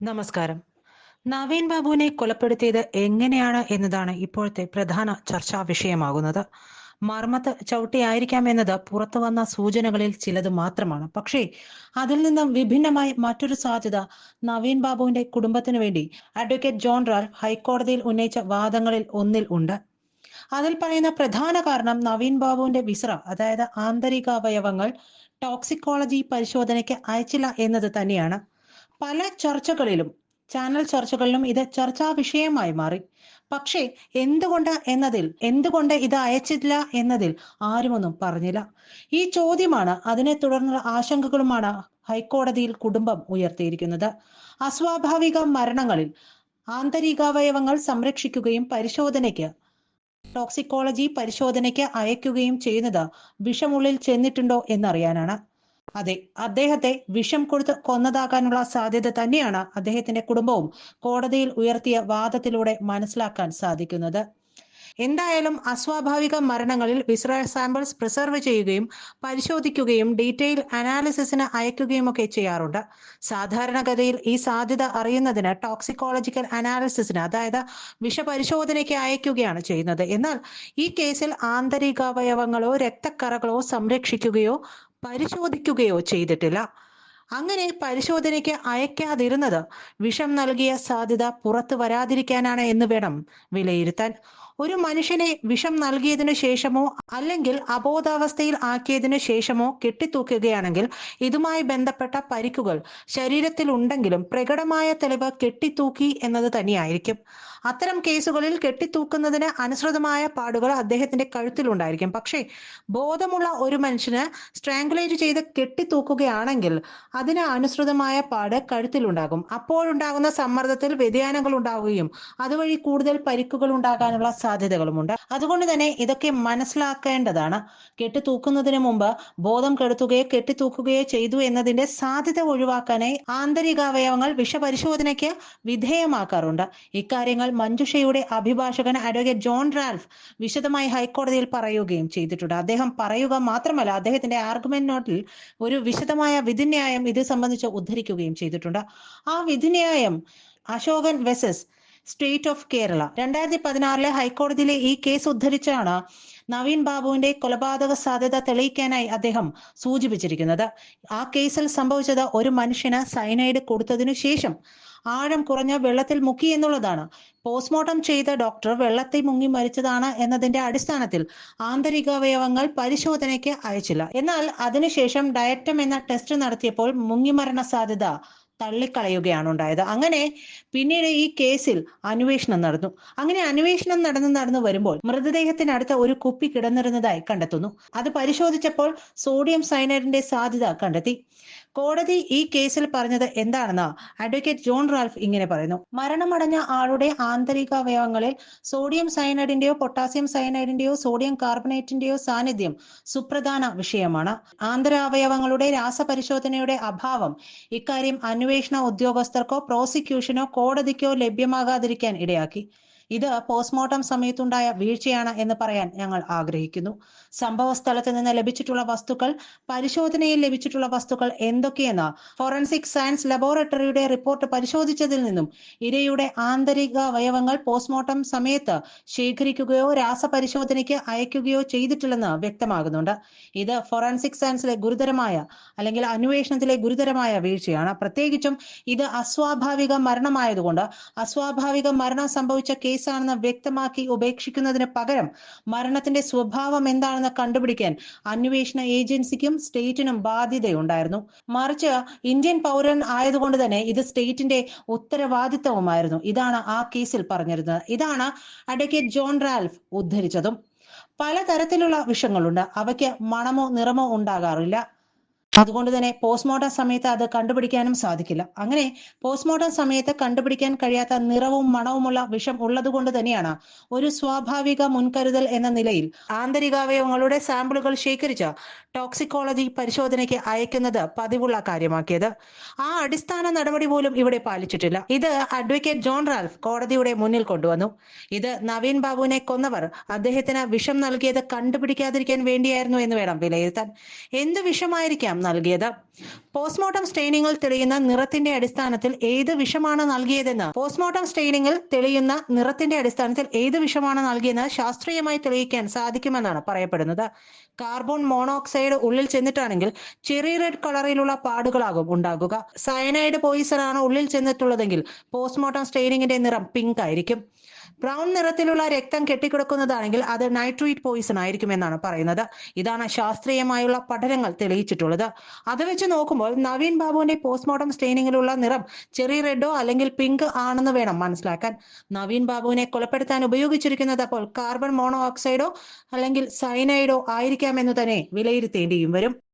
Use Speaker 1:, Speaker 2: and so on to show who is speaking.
Speaker 1: നമസ്കാരം. നവീൻ ബാബുവിനെ കൊലപ്പെടുത്തിയത് എങ്ങനെയാണ് എന്നതാണ് ഇപ്പോഴത്തെ പ്രധാന ചർച്ചാ വിഷയമാകുന്നത്. മർമ്മത്ത് ചവിട്ടിയായിരിക്കാം എന്നത് പുറത്തുവന്ന സൂചനകളിൽ ചിലത് മാത്രമാണ്. പക്ഷേ അതിൽ നിന്നും വിഭിന്നമായി മറ്റൊരു സാധ്യത നവീൻ ബാബുവിന്റെ കുടുംബത്തിനു വേണ്ടി അഡ്വക്കേറ്റ് ജോൺ റാൽഫ് ഹൈക്കോടതിയിൽ ഉന്നയിച്ച വാദങ്ങളിൽ ഒന്നിൽ ഉണ്ട്. അതിൽ പറയുന്ന പ്രധാന കാരണം നവീൻ ബാബുവിന്റെ വിസ്ര, അതായത് ആന്തരികാവയവങ്ങൾ ടോക്സിക്കോളജി പരിശോധനയ്ക്ക് അയച്ചില്ല എന്നത് തന്നെയാണ്. പല ചർച്ചകളിലും, ചാനൽ ചർച്ചകളിലും ഇത് ചർച്ചാ വിഷയമായി മാറി. പക്ഷേ എന്തുകൊണ്ട് ഇത് അയച്ചില്ല എന്നതിൽ ആരുമൊന്നും പറഞ്ഞില്ല. ഈ ചോദ്യമാണ്, അതിനെ തുടർന്നുള്ള ആശങ്കകളുമാണ് ഹൈക്കോടതിയിൽ കുടുംബം ഉയർത്തിയിരിക്കുന്നത്. അസ്വാഭാവിക മരണങ്ങളിൽ ആന്തരികാവയവങ്ങൾ സംരക്ഷിക്കുകയും ടോക്സിക്കോളജി പരിശോധനയ്ക്ക് അയക്കുകയും ചെയ്യുന്നത് വിഷമുള്ളിൽ ചെന്നിട്ടുണ്ടോ എന്നറിയാനാണ്. അതെ, അദ്ദേഹത്തെ വിഷം കൊടുത്ത് കൊന്നതാകാനുള്ള സാധ്യത തന്നെയാണ് അദ്ദേഹത്തിന്റെ കുടുംബവും കോടതിയിൽ ഉയർത്തിയ വാദത്തിലൂടെ മനസ്സിലാക്കാൻ സാധിക്കുന്നത്. എന്തായാലും അസ്വാഭാവിക മരണങ്ങളിൽ വിസ്രൽ സാമ്പിൾസ് പ്രിസർവ് ചെയ്യുകയും പരിശോധിക്കുകയും ഡീറ്റെയിൽ അനാലിസിസിന് അയക്കുകയുമൊക്കെ ചെയ്യാറുണ്ട്. സാധാരണഗതിയിൽ ഈ സാധ്യത അറിയുന്നതിന് ടോക്സിക്കോളജിക്കൽ അനാലിസിസിന്, അതായത് വിഷപരിശോധനയ്ക്ക് അയക്കുകയാണ് ചെയ്യുന്നത്. എന്നാൽ ഈ കേസിൽ ആന്തരികാവയവങ്ങളോ രക്തക്കറകളോ സംരക്ഷിക്കുകയോ പരിശോധിക്കുകയോ ചെയ്തിട്ടില്ല. അങ്ങനെ പരിശോധനയ്ക്ക് അയക്കാതിരുന്നത് വിഷം നൽകിയ സാധ്യത പുറത്തു വരാതിരിക്കാനാണ് എന്ന് വേണം വിലയിരുത്താൻ. ഒരു മനുഷ്യനെ വിഷം നൽകിയതിനു ശേഷമോ അല്ലെങ്കിൽ അബോധാവസ്ഥയിൽ ആക്കിയതിനു ശേഷമോ കെട്ടിത്തൂക്കുകയാണെങ്കിൽ ഇതുമായി ബന്ധപ്പെട്ട പരിക്കുകൾ ശരീരത്തിൽ ഉണ്ടെങ്കിലും പ്രകടമായ തെളിവ് കെട്ടിത്തൂക്കി എന്നത് തന്നെയായിരിക്കും. അത്തരം കേസുകളിൽ കെട്ടിത്തൂക്കുന്നതിന് അനുസൃതമായ പാടുകൾ അദ്ദേഹത്തിന്റെ കഴുത്തിലുണ്ടായിരിക്കും. പക്ഷേ ബോധമുള്ള ഒരു മനുഷ്യന് സ്ട്രാങ്കുലേറ്റ് ചെയ്ത് കെട്ടിത്തൂക്കുകയാണെങ്കിൽ അതിന് അനുസൃതമായ പാട് കഴുത്തിലുണ്ടാകും. അപ്പോഴുണ്ടാകുന്ന സമ്മർദ്ദത്തിൽ വ്യതിയാനങ്ങൾ ഉണ്ടാവുകയും അതുവഴി കൂടുതൽ പരിക്കുകൾ ഉണ്ടാകാനുള്ള സാധ്യതകളുമുണ്ട്. അതുകൊണ്ട് തന്നെ ഇതൊക്കെ മനസ്സിലാക്കേണ്ടതാണ്. കെട്ടിത്തൂക്കുന്നതിന് മുമ്പ് ബോധം കെട്ടിത്തൂക്കുകയോ ചെയ്തു എന്നതിന്റെ സാധ്യത ഒഴിവാക്കാനായി ആന്തരികാവയവങ്ങൾ വിഷപരിശോധനയ്ക്ക് വിധേയമാക്കാറുണ്ട്. ഇക്കാര്യങ്ങൾ മഞ്ജുഷയുടെ അഭിഭാഷകൻ അഡ്വക്കേറ്റ് ജോൺ റാൽഫ് വിശദമായി ഹൈക്കോടതിയിൽ പറയുകയും ചെയ്തിട്ടുണ്ട്. അദ്ദേഹം പറയുക മാത്രമല്ല, അദ്ദേഹത്തിന്റെ ആർഗ്യുമെന്റ് നോട്ടിൽ ഒരു വിശദമായ വിധിന്യായം ഇത് സംബന്ധിച്ച് ഉദ്ധരിക്കുകയും ചെയ്തിട്ടുണ്ട്. ആ വിധിന്യായം Ashokan versus state of Kerala 2016 ഹൈക്കോടതിയിലെ ഈ കേസ് ഉദ്ധരിച്ചാണ് നവീൻ ബാബുവിന്റെ കൊലപാതക സാധ്യത തെളിയിക്കാനായി അദ്ദേഹം സൂചിപ്പിച്ചിരിക്കുന്നത്. ആ കേസിൽ സംഭവിച്ചത് ഒരു മനുഷ്യന് സയനൈഡ് കൊടുത്തതിനു ശേഷം ആഴം കുറഞ്ഞ വെള്ളത്തിൽ മുക്കി എന്നുള്ളതാണ്. പോസ്റ്റ്മോർട്ടം ചെയ്ത ഡോക്ടർ വെള്ളത്തിൽ മുങ്ങി മരിച്ചതാണ് എന്നതിന്റെ അടിസ്ഥാനത്തിൽ ആന്തരികാവയവങ്ങൾ പരിശോധനയ്ക്ക് അയച്ചില്ല. എന്നാൽ അതിനുശേഷം ഡയറ്റം എന്ന ടെസ്റ്റ് നടത്തിയപ്പോൾ മുങ്ങിമരണ സാധ്യത തള്ളിക്കളയുകയാണ് ഉണ്ടായത്. അങ്ങനെ പിന്നീട് ഈ കേസിൽ അന്വേഷണം നടന്നു. അങ്ങനെ അന്വേഷണം നടന്നു വരുമ്പോൾ മൃതദേഹത്തിനടുത്ത് ഒരു കുപ്പി കിടന്നിരുന്നതായി കണ്ടെത്തുന്നു. അത് പരിശോധിച്ചപ്പോൾ സോഡിയം സയനൈഡിന്റെ സാധ്യത കണ്ടെത്തി. കോടതി ഈ കേസിൽ പറഞ്ഞത് എന്താണെന്ന് അഡ്വക്കേറ്റ് ജോൺ റാൽഫ് ഇങ്ങനെ പറയുന്നു. മരണമടഞ്ഞ ആളുടെ ആന്തരികാവയവങ്ങളിൽ സോഡിയം സയനൈഡിന്റെയോ പൊട്ടാസ്യം സയനൈഡിന്റെയോ സോഡിയം കാർബണേറ്റിന്റെയോ സാന്നിധ്യം സുപ്രധാന വിഷയമാണ്. ആന്തരാവയവങ്ങളുടെ രാസപരിശോധനയുടെ അഭാവം ഇക്കാര്യം അന്വേഷണ ഉദ്യോഗസ്ഥർക്കോ പ്രോസിക്യൂഷനോ കോടതിക്കോ ലഭ്യമാകാതിരിക്കാൻ ഇടയാക്കി. ഇത് പോസ്റ്റ്മോർട്ടം സമയത്തുണ്ടായ വീഴ്ചയാണ് എന്ന് പറയാൻ ഞങ്ങൾ ആഗ്രഹിക്കുന്നു. സംഭവ സ്ഥലത്ത് നിന്ന് ലഭിച്ചിട്ടുള്ള വസ്തുക്കൾ, പരിശോധനയിൽ ലഭിച്ചിട്ടുള്ള വസ്തുക്കൾ എന്തൊക്കെയെന്ന് ഫോറൻസിക് സയൻസ് ലബോറട്ടറിയുടെ റിപ്പോർട്ട് പരിശോധിച്ചതിൽ നിന്നും ഇരയുടെ ആന്തരിക അവയവങ്ങൾ പോസ്റ്റ്മോർട്ടം സമയത്ത് ശേഖരിക്കുകയോ രാസപരിശോധനയ്ക്ക് അയക്കുകയോ ചെയ്തിട്ടില്ലെന്ന് വ്യക്തമാകുന്നുണ്ട്. ഇത് ഫോറൻസിക് സയൻസിലെ അല്ലെങ്കിൽ അന്വേഷണത്തിലെ ഗുരുതരമായ വീഴ്ചയാണ്. പ്രത്യേകിച്ചും ഇത് അസ്വാഭാവിക മരണമായതുകൊണ്ട് അസ്വാഭാവിക മരണം സംഭവിച്ച കേസാണെന്ന് വ്യക്തമാക്കി ഉപേക്ഷിക്കുന്നതിന് പകരം മരണത്തിന്റെ സ്വഭാവം എന്താണെന്ന് കണ്ടുപിടിക്കാൻ അന്വേഷണ ഏജൻസിക്കും സ്റ്റേറ്റിനും ബാധ്യതയുണ്ടായിരുന്നു. മറിച്ച് ഇന്ത്യൻ പൗരൻ ആയതുകൊണ്ട് തന്നെ ഇത് സ്റ്റേറ്റിന്റെ ഉത്തരവാദിത്തവുമായിരുന്നു. ഇതാണ് ആ കേസിൽ പറഞ്ഞിരുന്നത്. ഇതാണ് അഡ്വക്കേറ്റ് ജോൺ റാൽഫ് ഉദ്ധരിച്ചതും. പലതരത്തിലുള്ള വിഷങ്ങളുണ്ട്. അവയ്ക്ക് മണമോ നിറമോ ഉണ്ടാകാറില്ല. അതുകൊണ്ട് തന്നെ പോസ്റ്റ്മോർട്ടം സമയത്ത് അത് കണ്ടുപിടിക്കാനും സാധിക്കില്ല. അങ്ങനെ പോസ്റ്റ്മോർട്ടം സമയത്ത് കണ്ടുപിടിക്കാൻ കഴിയാത്ത നിറവും മണവുമുള്ള വിഷം ഉള്ളത് കൊണ്ട് തന്നെയാണ് ഒരു സ്വാഭാവിക മുൻകരുതൽ എന്ന നിലയിൽ ആന്തരികാവയവങ്ങളുടെ സാമ്പിളുകൾ ശേഖരിച്ച് ടോക്സിക്കോളജി പരിശോധനയ്ക്ക് അയക്കുന്നത് പതിവുള്ള കാര്യമാക്കിയത്. ആ അടിസ്ഥാന നടപടി പോലും ഇവിടെ പാലിച്ചിട്ടില്ല. ഇത് അഡ്വക്കേറ്റ് ജോൺ റാൽഫ് കോടതിയുടെ മുന്നിൽ കൊണ്ടുവന്നു. ഇത് നവീൻ ബാബുവിനെ കൊന്നവർ അദ്ദേഹത്തിന് വിഷം നൽകിയത് കണ്ടുപിടിക്കാതിരിക്കാൻ വേണ്ടിയായിരുന്നു എന്ന് വേണം വിലയിരുത്താൻ. എന്ത് വിഷമായിരിക്കാം നൽകിയത്. പോസ്റ്റ്മോർട്ടം സ്റ്റെയിനിങ്ങിൽ തെളിയുന്ന നിറത്തിന്റെ അടിസ്ഥാനത്തിൽ ഏത് വിഷമാണ് നൽകിയെന്ന് ശാസ്ത്രീയമായി തെളിയിക്കാൻ സാധിക്കുമെന്നാണ് പറയപ്പെടുന്നത്. കാർബൺ മോണോക്സൈഡ് ഉള്ളിൽ ചെന്നിട്ടാണെങ്കിൽ ചെറി റെഡ് കളറിലുള്ള പാടുകളാകും ഉണ്ടാകുക. സയനൈഡ് പോയിസൺ ആണ് ഉള്ളിൽ ചെന്നിട്ടുള്ളതെങ്കിൽ പോസ്റ്റ്മോർട്ടം സ്റ്റെയിനിങ്ങിന്റെ നിറം പിങ്ക് ആയിരിക്കും. ബ്രൗൺ നിറത്തിലുള്ള രക്തം കെട്ടിക്കിടക്കുന്നതാണെങ്കിൽ അത് നൈട്രേറ്റ് പോയിസൺ ആയിരിക്കും എന്നാണ് പറയുന്നത്. ഇതാണ് ശാസ്ത്രീയമായുള്ള പഠനങ്ങൾ തെളിയിച്ചിട്ടുള്ളത്. അത് വെച്ച് നോക്കുമ്പോൾ നവീൻ ബാബുവിന്റെ പോസ്റ്റ്മോർട്ടം സ്റ്റെയിനിങ്ങിലുള്ള നിറം ചെറി റെഡോ അല്ലെങ്കിൽ പിങ്ക് ആണെന്ന് വേണം മനസ്സിലാക്കാൻ. നവീൻ ബാബുവിനെ കൊലപ്പെടുത്താൻ ഉപയോഗിച്ചിരിക്കുന്നത് അപ്പോൾ കാർബൺ മോണോ ഓക്സൈഡോ അല്ലെങ്കിൽ സയനൈഡോ ആയിരിക്കാമെന്ന് തന്നെ വിലയിരുത്തേണ്ടിയും വരും.